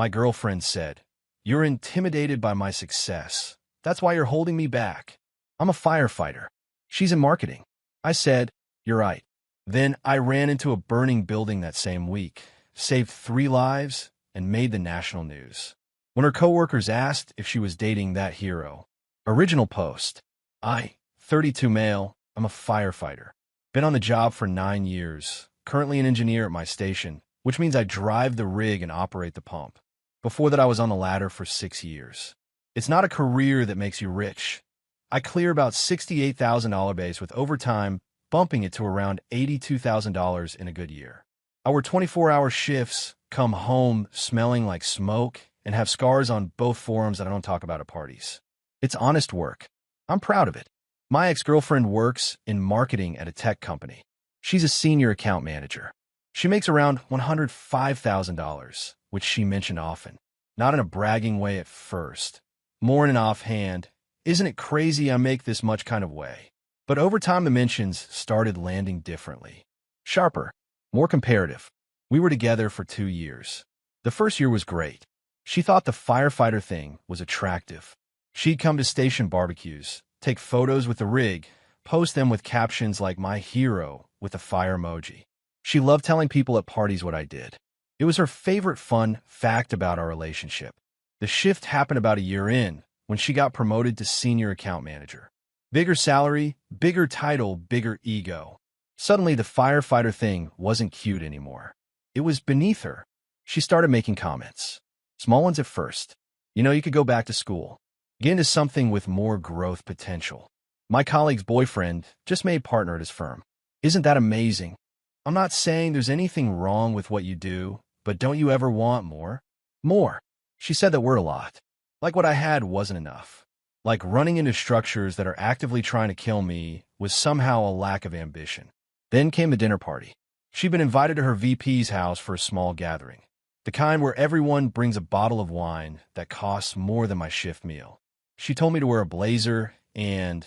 My girlfriend said, "You're intimidated by my success. That's why you're holding me back. I'm a firefighter." She's in marketing. I said, "You're right." Then I ran into a burning building that same week, saved 3 lives, and made the national news. When her coworkers asked if she was dating that hero, original post, 32 male, I'm a firefighter. Been on the job for 9 years, currently an engineer at my station, which means I drive the rig and operate the pump. Before that, I was on the ladder for 6 years. It's not a career that makes you rich. I clear about $68,000 base with overtime, bumping it to around $82,000 in a good year. I work 24-hour shifts, come home smelling like smoke, and have scars on both forearms that I don't talk about at parties. It's honest work. I'm proud of it. My ex-girlfriend works in marketing at a tech company. She's a senior account manager. She makes around $105,000, which she mentioned often. Not in a bragging way at first, more in an offhand, "Isn't it crazy I make this much" kind of way. But over time, the mentions started landing differently. Sharper, more comparative. We were together for 2 years. The first year was great. She thought the firefighter thing was attractive. She'd come to station barbecues, take photos with the rig, post them with captions like "my hero" with a fire emoji. She loved telling people at parties what I did. It was her favorite fun fact about our relationship. The shift happened about a year in, when she got promoted to senior account manager. Bigger salary, bigger title, bigger ego. Suddenly, the firefighter thing wasn't cute anymore. It was beneath her. She started making comments. Small ones at first. You could go back to school. Get into something with more growth potential. My colleague's boyfriend just made partner at his firm. Isn't that amazing? I'm not saying there's anything wrong with what you do, but don't you ever want more? More. She said that word a lot. Like what I had wasn't enough. Like running into structures that are actively trying to kill me was somehow a lack of ambition. Then came the dinner party. She'd been invited to her VP's house for a small gathering. The kind where everyone brings a bottle of wine that costs more than my shift meal. She told me to wear a blazer and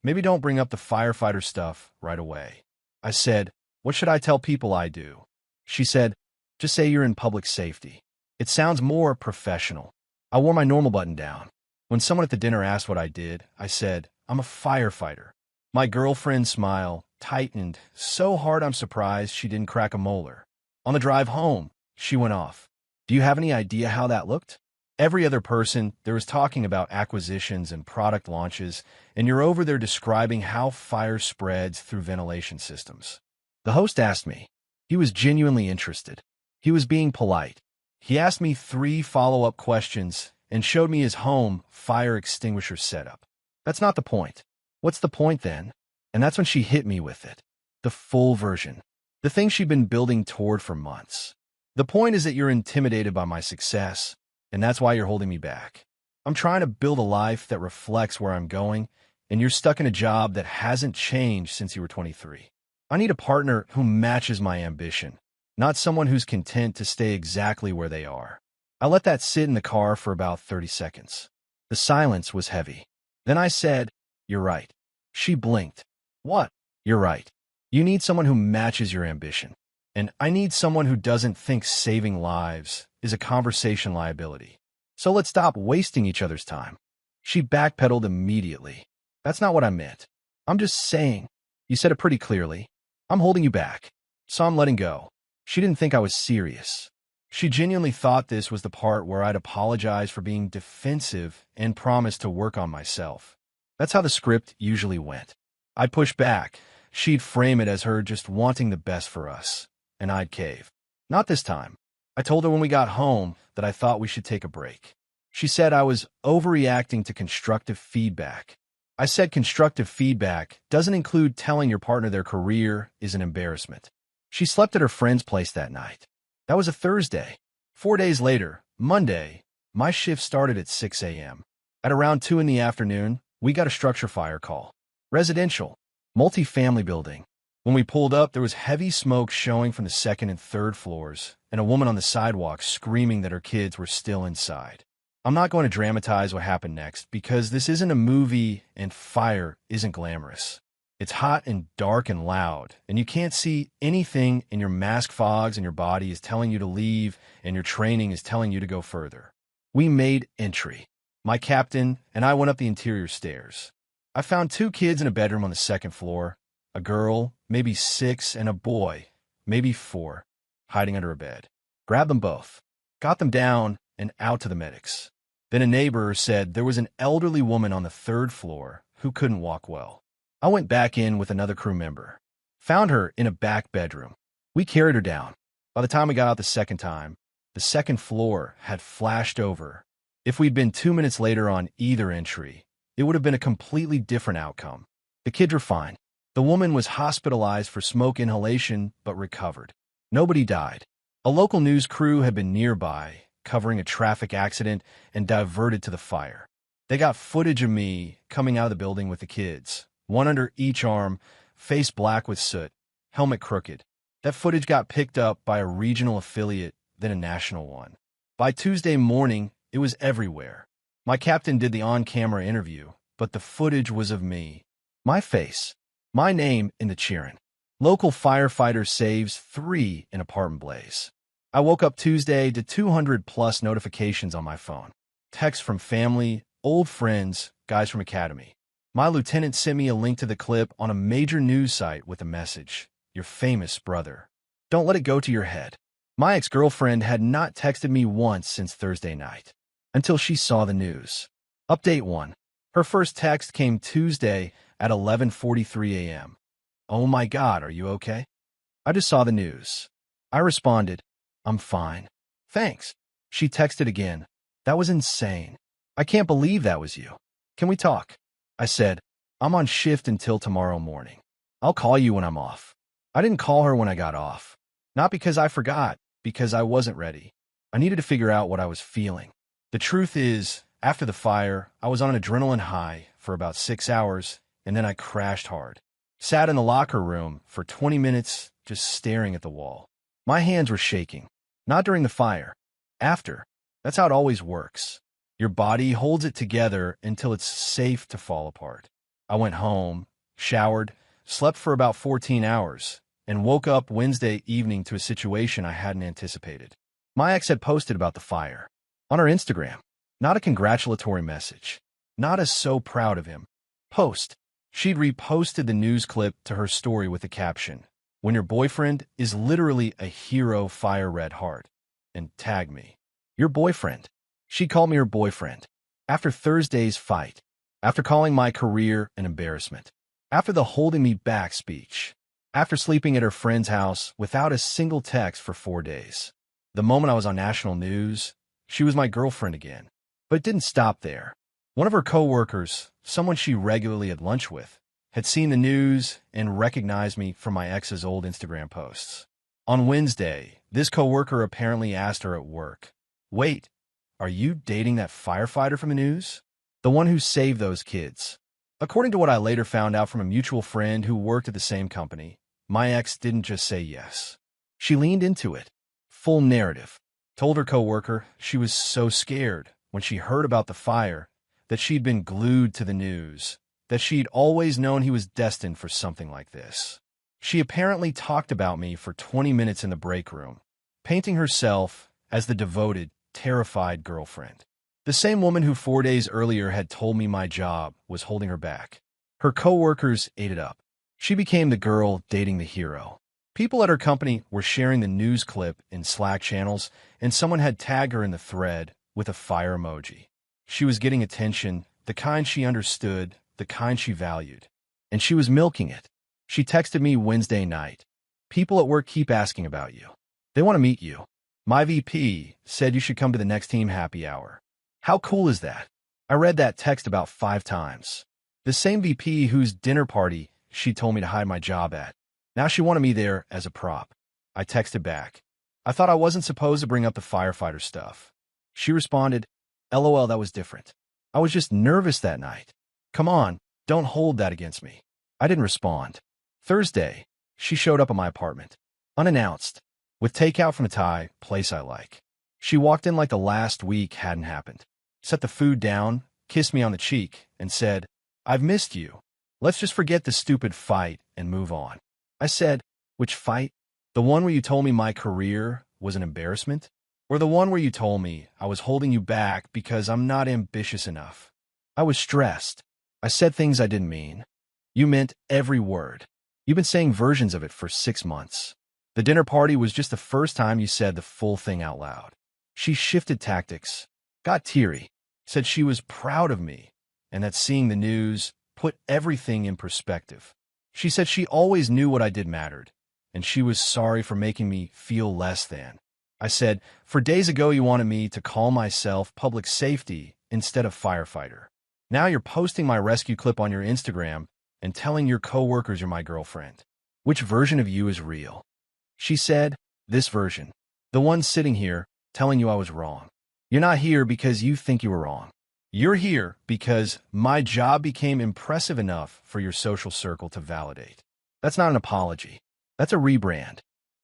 maybe don't bring up the firefighter stuff right away. I said, "What should I tell people I do?" She said, "Just say you're in public safety. It sounds more professional." I wore my normal button down. When someone at the dinner asked what I did, I said, "I'm a firefighter." My girlfriend's smile tightened so hard I'm surprised she didn't crack a molar. On the drive home, she went off. "Do you have any idea how that looked?" Every other person there was talking about acquisitions and product launches, and you're over there describing how fire spreads through ventilation systems. The host asked me. He was genuinely interested. He was being polite. He asked me 3 follow-up questions and showed me his home fire extinguisher setup. That's not the point. What's the point then? And that's when she hit me with it. The full version. The thing she'd been building toward for months. The point is that you're intimidated by my success, and that's why you're holding me back. I'm trying to build a life that reflects where I'm going, and you're stuck in a job that hasn't changed since you were 23. I need a partner who matches my ambition, not someone who's content to stay exactly where they are. I let that sit in the car for about 30 seconds. The silence was heavy. Then I said, "You're right." She blinked. "What?" "You're right. You need someone who matches your ambition. And I need someone who doesn't think saving lives is a conversation liability. So let's stop wasting each other's time." She backpedaled immediately. "That's not what I meant. I'm just saying." "You said it pretty clearly. I'm holding you back. So I'm letting go." She didn't think I was serious. She genuinely thought this was the part where I'd apologize for being defensive and promise to work on myself. That's how the script usually went. I'd push back. She'd frame it as her just wanting the best for us. And I'd cave. Not this time. I told her when we got home that I thought we should take a break. She said I was overreacting to constructive feedback. I said constructive feedback doesn't include telling your partner their career is an embarrassment. She slept at her friend's place that night. That was a Thursday. 4 days later, Monday, my shift started at 6 a.m. At around 2 in the afternoon, we got a structure fire call. Residential, multi-family building. When we pulled up, there was heavy smoke showing from the 2nd and 3rd floors, and a woman on the sidewalk screaming that her kids were still inside. I'm not going to dramatize what happened next, because this isn't a movie and fire isn't glamorous. It's hot and dark and loud, and you can't see anything, and your mask fogs and your body is telling you to leave, and your training is telling you to go further. We made entry. My captain and I went up the interior stairs. I found two kids in a bedroom on the second floor, a girl, maybe 6, and a boy, maybe 4, hiding under a bed. Grabbed them both, got them down and out to the medics. Then a neighbor said there was an elderly woman on the 3rd floor who couldn't walk well. I went back in with another crew member. Found her in a back bedroom. We carried her down. By the time we got out the second time, the 2nd floor had flashed over. If we'd been 2 minutes later on either entry, it would have been a completely different outcome. The kids were fine. The woman was hospitalized for smoke inhalation but recovered. Nobody died. A local news crew had been nearby, covering a traffic accident, and diverted to the fire. They got footage of me coming out of the building with the kids, one under each arm, face black with soot, helmet crooked. That footage got picked up by a regional affiliate, then a national one. By Tuesday morning, it was everywhere. My captain did the on-camera interview, but the footage was of me. My face, my name in the cheering. Local firefighter saves 3 in apartment blaze. I woke up Tuesday to 200+ notifications on my phone. Texts from family, old friends, guys from academy. My lieutenant sent me a link to the clip on a major news site with a message, "Your famous brother." Don't let it go to your head. My ex-girlfriend had not texted me once since Thursday night, until she saw the news. Update 1. Her first text came Tuesday at 11:43 a.m. "Oh my God, are you okay?" I just saw the news. I responded, "I'm fine. Thanks." She texted again. "That was insane. I can't believe that was you. Can we talk?" I said, "I'm on shift until tomorrow morning. I'll call you when I'm off." I didn't call her when I got off. Not because I forgot, because I wasn't ready. I needed to figure out what I was feeling. The truth is, after the fire, I was on an adrenaline high for about 6 hours, and then I crashed hard. Sat in the locker room for 20 minutes, just staring at the wall. My hands were shaking. Not during the fire. After. That's how it always works. Your body holds it together until it's safe to fall apart. I went home, showered, slept for about 14 hours, and woke up Wednesday evening to a situation I hadn't anticipated. My ex had posted about the fire. On her Instagram. Not a congratulatory message. Not a "so proud of him" post. She'd reposted the news clip to her story with the caption, "When your boyfriend is literally a hero, fire red heart," and tagged me. Your boyfriend. She called me her boyfriend. After Thursday's fight. After calling my career an embarrassment. After the holding me back speech. After sleeping at her friend's house without a single text for 4 days. The moment I was on national news, she was my girlfriend again. But it didn't stop there. One of her coworkers, someone she regularly had lunch with, had seen the news and recognized me from my ex's old Instagram posts. On Wednesday, this coworker apparently asked her at work, "Wait, are you dating that firefighter from the news? The one who saved those kids?" According to what I later found out from a mutual friend who worked at the same company, my ex didn't just say yes. She leaned into it. Full narrative. Told her coworker she was so scared when she heard about the fire that she'd been glued to the news, that she'd always known he was destined for something like this. She apparently talked about me for 20 minutes in the break room, painting herself as the devoted, terrified girlfriend. The same woman who 4 days earlier had told me my job was holding her back. Her coworkers ate it up. She became the girl dating the hero. People at her company were sharing the news clip in Slack channels, and someone had tagged her in the thread with a fire emoji. She was getting attention, the kind she understood, the kind she valued. And she was milking it. She texted me Wednesday night. "People at work keep asking about you. They want to meet you. My VP said you should come to the next team happy hour." How cool is that? I read that text about 5 times. The same VP whose dinner party she told me to hide my job at. Now she wanted me there as a prop. I texted back. "I thought I wasn't supposed to bring up the firefighter stuff." She responded, "LOL, that was different. I was just nervous that night. Come on, don't hold that against me." I didn't respond. Thursday, she showed up at my apartment. Unannounced. With takeout from a Thai place I like. She walked in like the last week hadn't happened. Set the food down, kissed me on the cheek, and said, "I've missed you." Let's just forget the stupid fight and move on. I said, which fight? The one where you told me my career was an embarrassment? Or the one where you told me I was holding you back because I'm not ambitious enough? I was stressed. I said things I didn't mean. You meant every word. You've been saying versions of it for 6 months. The dinner party was just the first time you said the full thing out loud. She shifted tactics, got teary, said she was proud of me, and that seeing the news put everything in perspective. She said she always knew what I did mattered, and she was sorry for making me feel less than. I said, for days ago you wanted me to call myself public safety instead of firefighter. Now you're posting my rescue clip on your Instagram and telling your coworkers you're my girlfriend. Which version of you is real? She said, this version. The one sitting here telling you I was wrong. You're not here because you think you were wrong. You're here because my job became impressive enough for your social circle to validate. That's not an apology. That's a rebrand.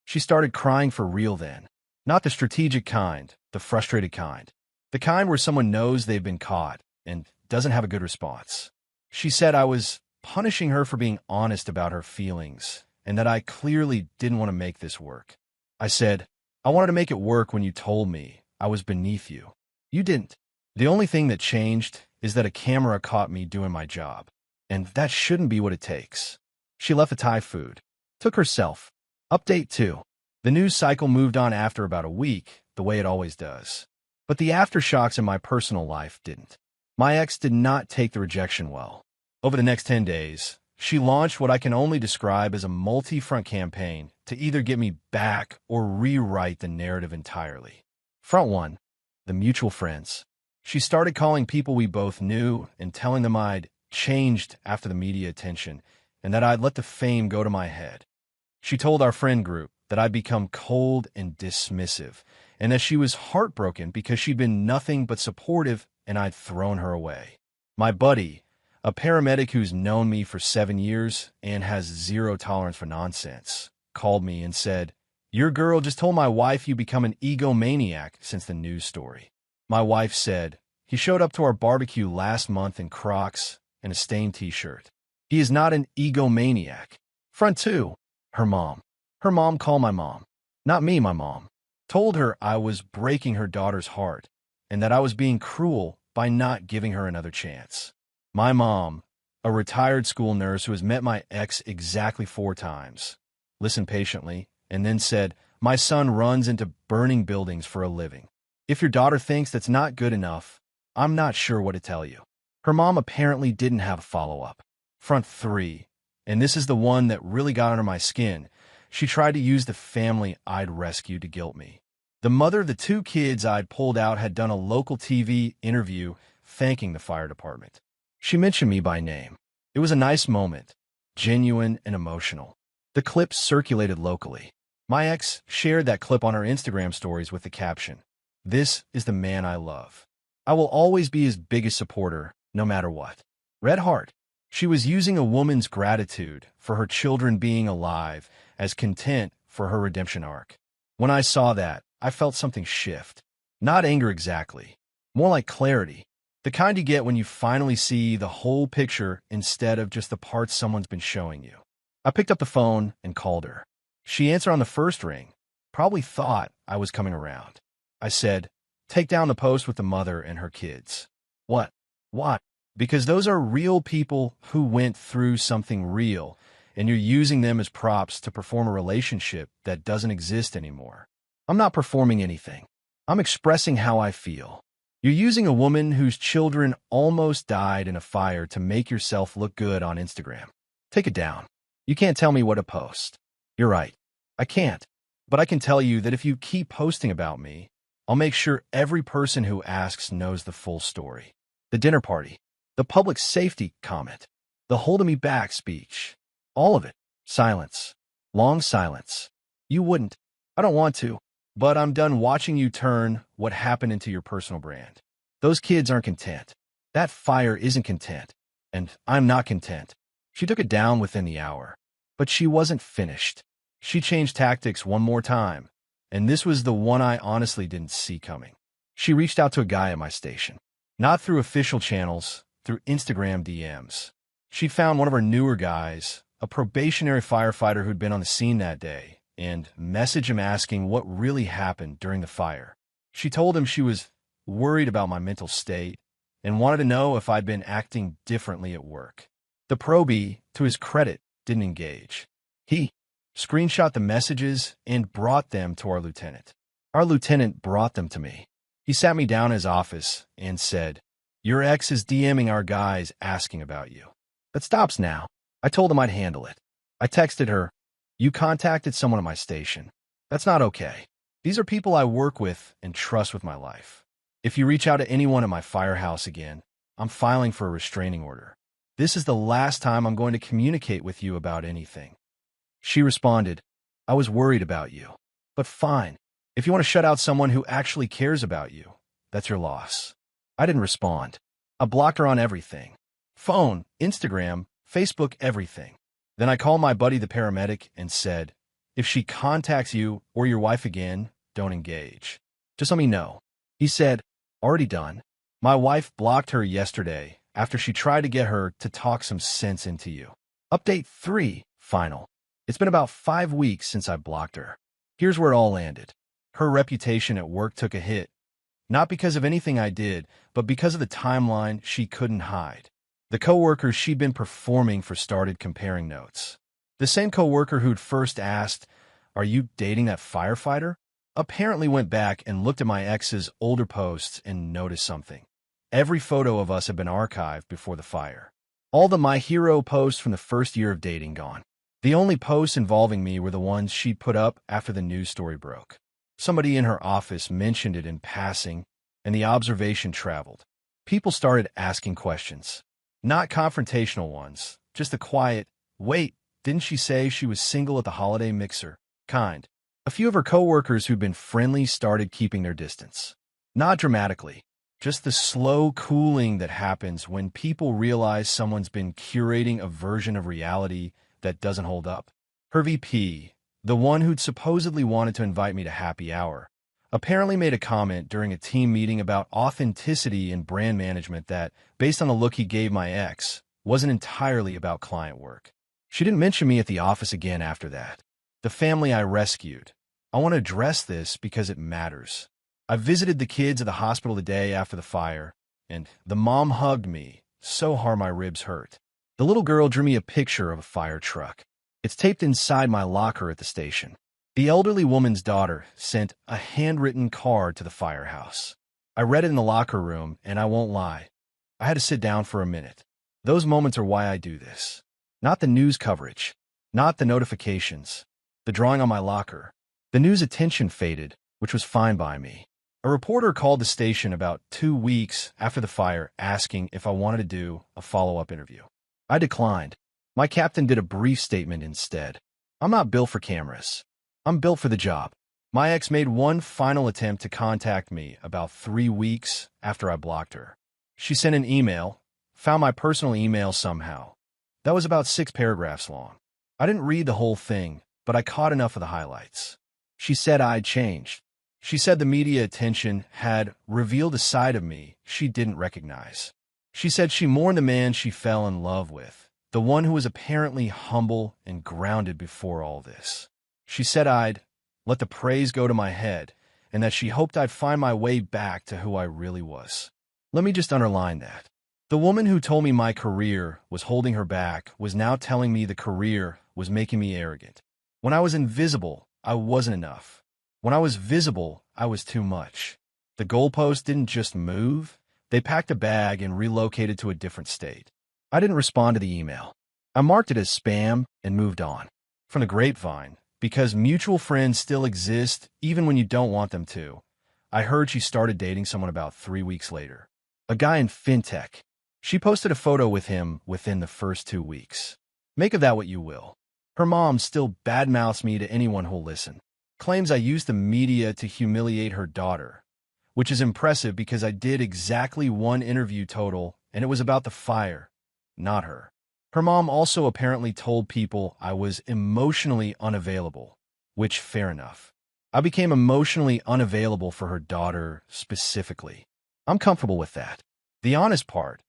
She started crying for real then. Not the strategic kind, the frustrated kind. The kind where someone knows they've been caught and doesn't have a good response. She said I was punishing her for being honest about her feelings and that I clearly didn't want to make this work. I said, I wanted to make it work when you told me I was beneath you. You didn't. The only thing that changed is that a camera caught me doing my job, and that shouldn't be what it takes. She left the Thai food. Took herself. Update 2. The news cycle moved on after about a week, the way it always does. But the aftershocks in my personal life didn't. My ex did not take the rejection well. Over the next 10 days, she launched what I can only describe as a multi-front campaign to either get me back or rewrite the narrative entirely. Front 1. The mutual friends. She started calling people we both knew and telling them I'd changed after the media attention and that I'd let the fame go to my head. She told our friend group that I'd become cold and dismissive, and that she was heartbroken because she'd been nothing but supportive and I'd thrown her away. My buddy, a paramedic who's known me for 7 years and has zero tolerance for nonsense, called me and said, your girl just told my wife you become an egomaniac since the news story. My wife said, he showed up to our barbecue last month in Crocs and a stained t-shirt. He is not an egomaniac. Front 2. Her mom. Her mom called my mom. Not me, my mom. Told her I was breaking her daughter's heart and that I was being cruel by not giving her another chance. My mom, a retired school nurse who has met my ex exactly 4 times, listened patiently and then said, my son runs into burning buildings for a living. If your daughter thinks that's not good enough, I'm not sure what to tell you. Her mom apparently didn't have a follow-up. Front 3, and this is the one that really got under my skin. She tried to use the family I'd rescued to guilt me. The mother of the 2 kids I'd pulled out had done a local TV interview thanking the fire department. She mentioned me by name. It was a nice moment, genuine and emotional. The clip circulated locally. My ex shared that clip on her Instagram stories with the caption, this is the man I love. I will always be his biggest supporter, no matter what. Red heart. She was using a woman's gratitude for her children being alive as content for her redemption arc. When I saw that, I felt something shift. Not anger exactly, more like clarity. The kind you get when you finally see the whole picture instead of just the parts someone's been showing you. I picked up the phone and called her. She answered on the first ring, probably thought I was coming around. I said, take down the post with the mother and her kids. What? What? Because those are real people who went through something real, and you're using them as props to perform a relationship that doesn't exist anymore. I'm not performing anything. I'm expressing how I feel. You're using a woman whose children almost died in a fire to make yourself look good on Instagram. Take it down. You can't tell me what to post. You're right. I can't. But I can tell you that if you keep posting about me, I'll make sure every person who asks knows the full story. The dinner party. The public safety comment. The holding me back speech. All of it. Silence. Long silence. You wouldn't. I don't want to. But I'm done watching you turn what happened into your personal brand. Those kids aren't content. That fire isn't content. And I'm not content. She took it down within the hour. But she wasn't finished. She changed tactics one more time. And this was the one I honestly didn't see coming. She reached out to a guy at my station. Not through official channels, through Instagram DMs. She found one of her newer guys, a probationary firefighter who'd been on the scene that day, and messaged him asking what really happened during the fire. She told him she was worried about my mental state and wanted to know if I'd been acting differently at work. The probie, to his credit, didn't engage. He screenshot the messages and brought them to our lieutenant. Our lieutenant brought them to me. He sat me down in his office and said, "Your ex is DMing our guys asking about you." That stops now. I told him I'd handle it. I texted her, "You contacted someone at my station. That's not okay. These are people I work with and trust with my life. If you reach out to anyone at my firehouse again, I'm filing for a restraining order. This is the last time I'm going to communicate with you about anything." She responded, "I was worried about you. But fine. If you want to shut out someone who actually cares about you, that's your loss." I didn't respond. I blocked her on everything. Phone, Instagram, Facebook, everything. Then I called my buddy the paramedic and said, "If she contacts you or your wife again, don't engage. Just let me know." He said, "Already done. My wife blocked her yesterday after she tried to get her to talk some sense into you." Update 3, final. It's been about 5 weeks since I blocked her. Here's where it all landed. Her reputation at work took a hit, not because of anything I did, but because of the timeline she couldn't hide. The coworkers she'd been performing for started comparing notes. The same coworker who'd first asked, "Are you dating that firefighter?" apparently went back and looked at my ex's older posts and noticed something. Every photo of us had been archived before the fire. All the My Hero posts from the first year of dating gone. The only posts involving me were the ones she'd put up after the news story broke. Somebody in her office mentioned it in passing, and the observation traveled. People started asking questions. Not confrontational ones, just the quiet, "Wait, didn't she say she was single at the holiday mixer?" kind. A few of her coworkers who'd been friendly started keeping their distance. Not dramatically, just the slow cooling that happens when people realize someone's been curating a version of reality that doesn't hold up. Her VP, the one who'd supposedly wanted to invite me to happy hour, apparently made a comment during a team meeting about authenticity in brand management that, based on the look he gave my ex, wasn't entirely about client work. She didn't mention me at the office again after that. The family I rescued. I want to address this because it matters. I visited the kids at the hospital the day after the fire, and the mom hugged me so hard my ribs hurt. The little girl drew me a picture of a fire truck. It's taped inside my locker at the station. The elderly woman's daughter sent a handwritten card to the firehouse. I read it in the locker room, and I won't lie, I had to sit down for a minute. Those moments are why I do this. Not the news coverage, not the notifications, the drawing on my locker. The news attention faded, which was fine by me. A reporter called the station about 2 weeks after the fire asking if I wanted to do a follow-up interview. I declined. My captain did a brief statement instead. "I'm not built for cameras. I'm built for the job." My ex made one final attempt to contact me about 3 weeks after I blocked her. She sent an email, found my personal email somehow. That was about 6 paragraphs long. I didn't read the whole thing, but I caught enough of the highlights. She said I'd changed. She said the media attention had revealed a side of me she didn't recognize. She said she mourned the man she fell in love with, the one who was apparently humble and grounded before all this. She said I'd let the praise go to my head, and that she hoped I'd find my way back to who I really was. Let me just underline that. The woman who told me my career was holding her back was now telling me the career was making me arrogant. When I was invisible, I wasn't enough. When I was visible, I was too much. The goalposts didn't just move, they packed a bag and relocated to a different state. I didn't respond to the email. I marked it as spam and moved on. From the grapevine, because mutual friends still exist even when you don't want them to, I heard she started dating someone about 3 weeks later. A guy in fintech. She posted a photo with him within the first 2 weeks. Make of that what you will. Her mom still badmouths me to anyone who'll listen. Claims I used the media to humiliate her daughter, which is impressive because I did exactly 1 interview total, and it was about the fire, not her. Her mom also apparently told people I was emotionally unavailable, which, fair enough. I became emotionally unavailable for her daughter specifically. I'm comfortable with that. The honest part,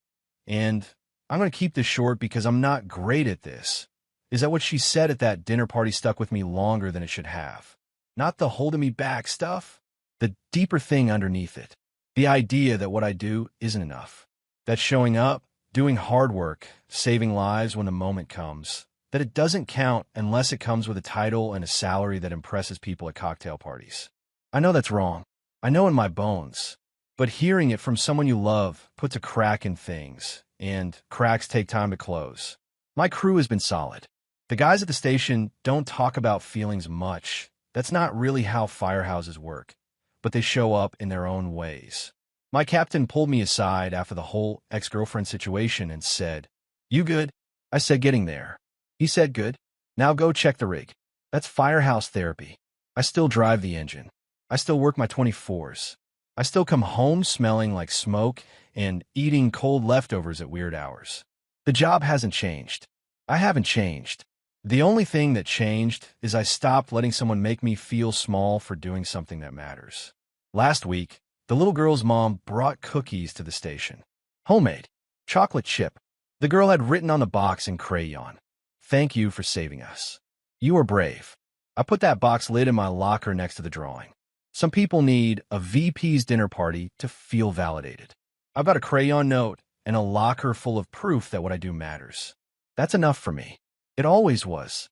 and I'm going to keep this short because I'm not great at this, is that what she said at that dinner party stuck with me longer than it should have. Not the holding me back stuff, the deeper thing underneath it. The idea that what I do isn't enough. That showing up, doing hard work, saving lives when the moment comes, that it doesn't count unless it comes with a title and a salary that impresses people at cocktail parties. I know that's wrong. I know in my bones. But hearing it from someone you love puts a crack in things, and cracks take time to close. My crew has been solid. The guys at the station don't talk about feelings much. That's not really how firehouses work, but they show up in their own ways. My captain pulled me aside after the whole ex-girlfriend situation and said, "You good?" I said, "Getting there." He said, "Good. Now go check the rig." That's firehouse therapy. I still drive the engine. I still work my 24s. I still come home smelling like smoke and eating cold leftovers at weird hours. The job hasn't changed. I haven't changed. The only thing that changed is I stopped letting someone make me feel small for doing something that matters. Last week, the little girl's mom brought cookies to the station. Homemade. Chocolate chip. The girl had written on the box in crayon, "Thank you for saving us. You are brave." I put that box lid in my locker next to the drawing. Some people need a VP's dinner party to feel validated. I've got a crayon note and a locker full of proof that what I do matters. That's enough for me. It always was.